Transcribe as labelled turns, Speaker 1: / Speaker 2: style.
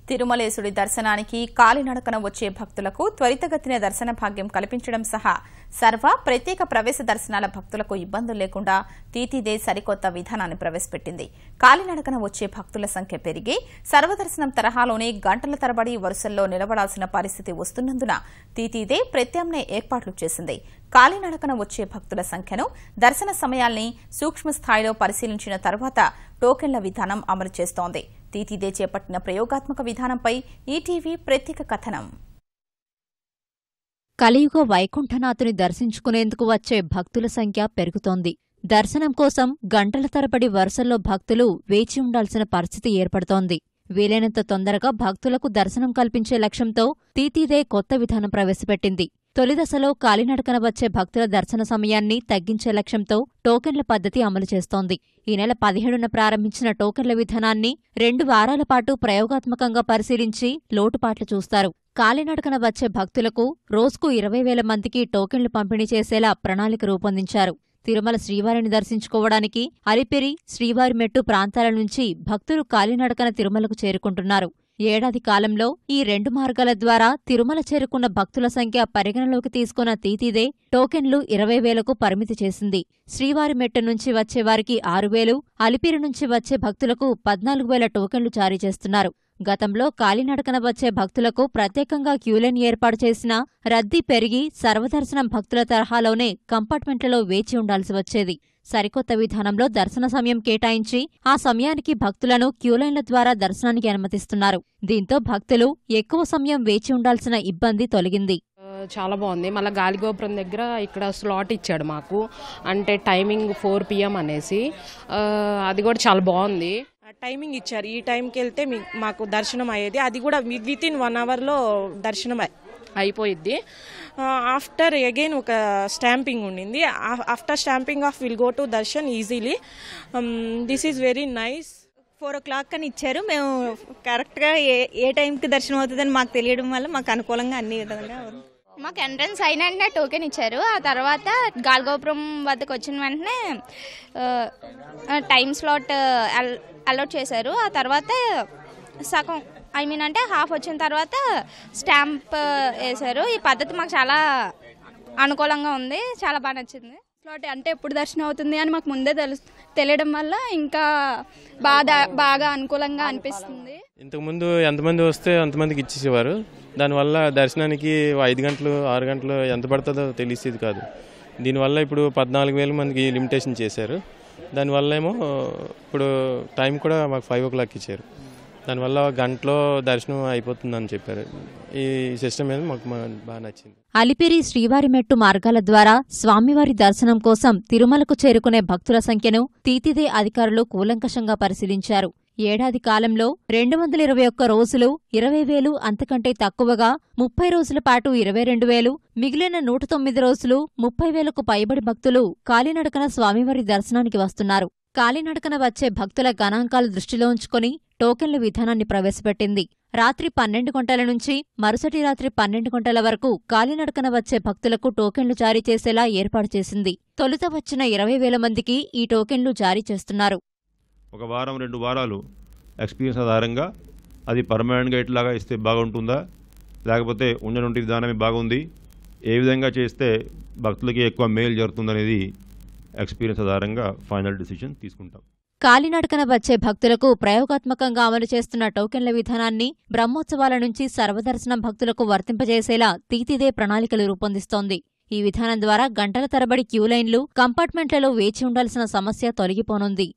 Speaker 1: తిరుమలేశుడి దర్శనానికి కాలినడకన వచ్చే భక్తులకు త్వరితగతిన దర్శన భాగ్యం కల్పించడం సహా సర్వ ప్రత్యేక ప్రవేశ దర్శనాల భక్తులకు ఇబ్బందులు లేకుండా టీటీడీ సరికొత్త విధానాన్ని ప్రవేశపెట్టింది. కాలినడకన వచ్చే భక్తుల సంఖ్య పెరిగి సర్వదర్శనం తరహాలోనే గంటల తరబడి వరుసల్లో నిలబడాల్సిన పరిస్థితి వస్తున్నందున టీటీడీ ప్రత్యామ్నాయ ఏర్పాట్లు చేసింది. కాలినడకన వచ్చే భక్తుల సంఖ్యను, దర్శన సమయాల్ని సూక్ష్మ స్థాయిలో పరిశీలించిన తర్వాత టోకెన్ల విధానం అమలు చేస్తోంది. టీటీడీ చేపట్టిన ప్రయోగాత్మక విధానంపై ఈటీవీ ప్రత్యేక కథనం.
Speaker 2: కలియుగ వైకుంఠనాథుని దర్శించుకునేందుకు వచ్చే భక్తుల సంఖ్య పెరుగుతోంది. దర్శనం కోసం గంటల తరబడి వరుసల్లో భక్తులు వేచి ఉండాల్సిన పరిస్థితి ఏర్పడుతోంది. వీలైనంత తొందరగా భక్తులకు దర్శనం కల్పించే లక్ష్యంతో టీటీడీ కొత్త విధానం ప్రవేశపెట్టింది. తొలి దశలో కాలినడకన వచ్చే భక్తుల దర్శన సమయాన్ని తగ్గించే లక్ష్యంతో టోకెన్ల పద్ధతి అమలు చేస్తోంది. ఈ నెల 17న ప్రారంభించిన టోకెన్ల విధానాన్ని 2 వారాల పాటు ప్రయోగాత్మకంగా పరిశీలించి లోటుపాట్లు చూస్తారు. కాలినడకన వచ్చే భక్తులకు రోజుకు 20,000 మందికి టోకెన్లు పంపిణీ చేసేలా ప్రణాళిక రూపొందించారు. తిరుమల శ్రీవారిని దర్శించుకోవడానికి అలిపిరి, శ్రీవారిమెట్టు ప్రాంతాల నుంచి భక్తులు కాలినడకన తిరుమలకు చేరుకుంటున్నారు. ఏడాది కాలంలో ఈ 2 మార్గాల ద్వారా తిరుమల చేరుకున్న భక్తుల సంఖ్య పరిగణలోకి తీసుకున్న టీటీడీ టోకెన్లు 20,000కు పరిమితి చేసింది. శ్రీవారిమెట్టు నుంచి వచ్చేవారికి 6,000, అలిపిరి నుంచి వచ్చే భక్తులకు 14,000 టోకెన్లు జారీ చేస్తున్నారు. గతంలో కాలినడకన వచ్చే భక్తులకు ప్రత్యేకంగా క్యూలైన్ ఏర్పాటు చేసినా రద్దీ పెరిగి సర్వదర్శనం భక్తుల తరహాలోనే కంపార్ట్మెంట్లలో వేచి ఉండాల్సి వచ్చేది. సరికొత్త విధానంలో దర్శన సమయం కేటాయించి ఆ సమయానికి భక్తులను క్యూలైన్ల ద్వారా దర్శనానికి అనుమతిస్తున్నారు. దీంతో భక్తులు ఎక్కువ సమయం వేచి ఉండాల్సిన ఇబ్బంది తొలగింది.
Speaker 3: చాలా బాగుంది. మళ్ళీ గాలిగోపురం దగ్గర ఇక్కడ స్లాట్ ఇచ్చాడు మాకు, అంటే టైమింగ్ 4 PM అనేసి. అది కూడా చాలా బాగుంది.
Speaker 4: టైమింగ్ ఇచ్చారు, ఈ టైంకి వెళ్తే మాకు దర్శనం అయ్యేది. అది కూడా వితిన్ 1 అవర్లో దర్శనం అయిపోయిద్ది. ఆఫ్టర్ అగైన్ ఒక స్టాంపింగ్ ఉండింది. After stamping of will go to Darshan easily. This is very nice.
Speaker 5: 4 o'clock అని ఇచ్చారు. మేము కరెక్ట్గా ఏ టైంకి దర్శనం అవుతుందని మాకు తెలియడం వల్ల మాకు అనుకూలంగా అన్ని విధంగా
Speaker 6: మాకు ఎంట్రన్స్ అయిన వెంటనే టోకెన్ ఇచ్చారు. ఆ తర్వాత గాలిగోపురం వద్దకు వచ్చిన వెంటనే టైం స్లాట్ అలౌట్ చేశారు. ఆ తర్వాత సగం అంటే హాఫ్ వచ్చిన తర్వాత స్టాంప్ వేశారు. ఈ పద్ధతి మాకు చాలా అనుకూలంగా ఉంది, చాలా బాగా నచ్చింది.
Speaker 7: స్లాట్ అంటే ఎప్పుడు దర్శనం అవుతుంది అని మాకు ముందే తెలియడం వల్ల ఇంకా బాగా అనుకూలంగా అనిపిస్తుంది.
Speaker 8: ఇంతకుముందు ఎంతమంది వస్తే అంతమందికి ఇచ్చేసేవారు. దానివల్ల దర్శనానికి 5 గంటలు 6 గంటలు ఎంత పడుతుందో తెలిసేది కాదు. దీనివల్ల ఇప్పుడు 14,000 మందికి లిమిటేషన్ చేశారు. దానివల్ల ఏమో ఇప్పుడు టైం కూడా మాకు 5 o'clock ఇచ్చారు. దానివల్ల గంటలో దర్శనం అయిపోతుందని చెప్పారు. ఈ సిస్టమ్ మీద మాకు బాగా నచ్చింది.
Speaker 2: అలిపిరి, శ్రీవారిమెట్టు మార్గాల ద్వారా స్వామివారి దర్శనం కోసం తిరుమలకు చేరుకునే భక్తుల సంఖ్యను టీటీడీ అధికారులు కూలంకషంగా పరిశీలించారు. ఏడాది కాలంలో 221 రోజులు 20,000, అంతకంటే తక్కువగా 30 రోజుల పాటు 22,000, మిగిలిన 109 రోజులు 30,000కు పైబడి భక్తులు కాలినడకన స్వామివారి దర్శనానికి వస్తున్నారు. కాలినడకన వచ్చే భక్తుల గణాంకాలు దృష్టిలో ఉంచుకుని టోకెన్ల విధానాన్ని ప్రవేశపెట్టింది. రాత్రి 12 గంటల నుంచి మరుసటి రాత్రి 12 గంటల వరకు కాలినడకన వచ్చే భక్తులకు టోకెన్లు జారీ చేసేలా ఏర్పాటు చేసింది. తొలుత వచ్చిన 20,000 మందికి ఈ టోకెన్లు జారీ చేస్తున్నారు.
Speaker 9: ఒక వారం 2 వారాలు ఎక్స్పీరియన్స్ ఆధారంగా అది పర్మనెంట్గా ఇట్లాగా ఇస్తే బాగుంటుందా, లేకపోతే ఉండనుంటి విధానమే బాగుంది, ఏ విధంగా చేస్తే భక్తులకి ఎక్కువ మేలు జరుగుతుందనేది ఎక్స్పీరియన్స్ ఆధారంగా ఫైనల్ డిసిషన్ తీసుకుంటాం.
Speaker 2: కాలినడకన వచ్చే భక్తులకు ప్రయోగాత్మకంగా అమలు చేస్తున్న టోకెన్ల విధానాన్ని బ్రహ్మోత్సవాల నుంచి సర్వదర్శనం భక్తులకు వర్తింపజేసేలా టీటీడీ ప్రణాళికలు రూపొందిస్తోంది. ఈ విధానం ద్వారా గంటల తరబడి క్యూలైన్లు, కంపార్ట్మెంట్లలో వేచి ఉండాల్సిన సమస్య తొలగిపోనుంది.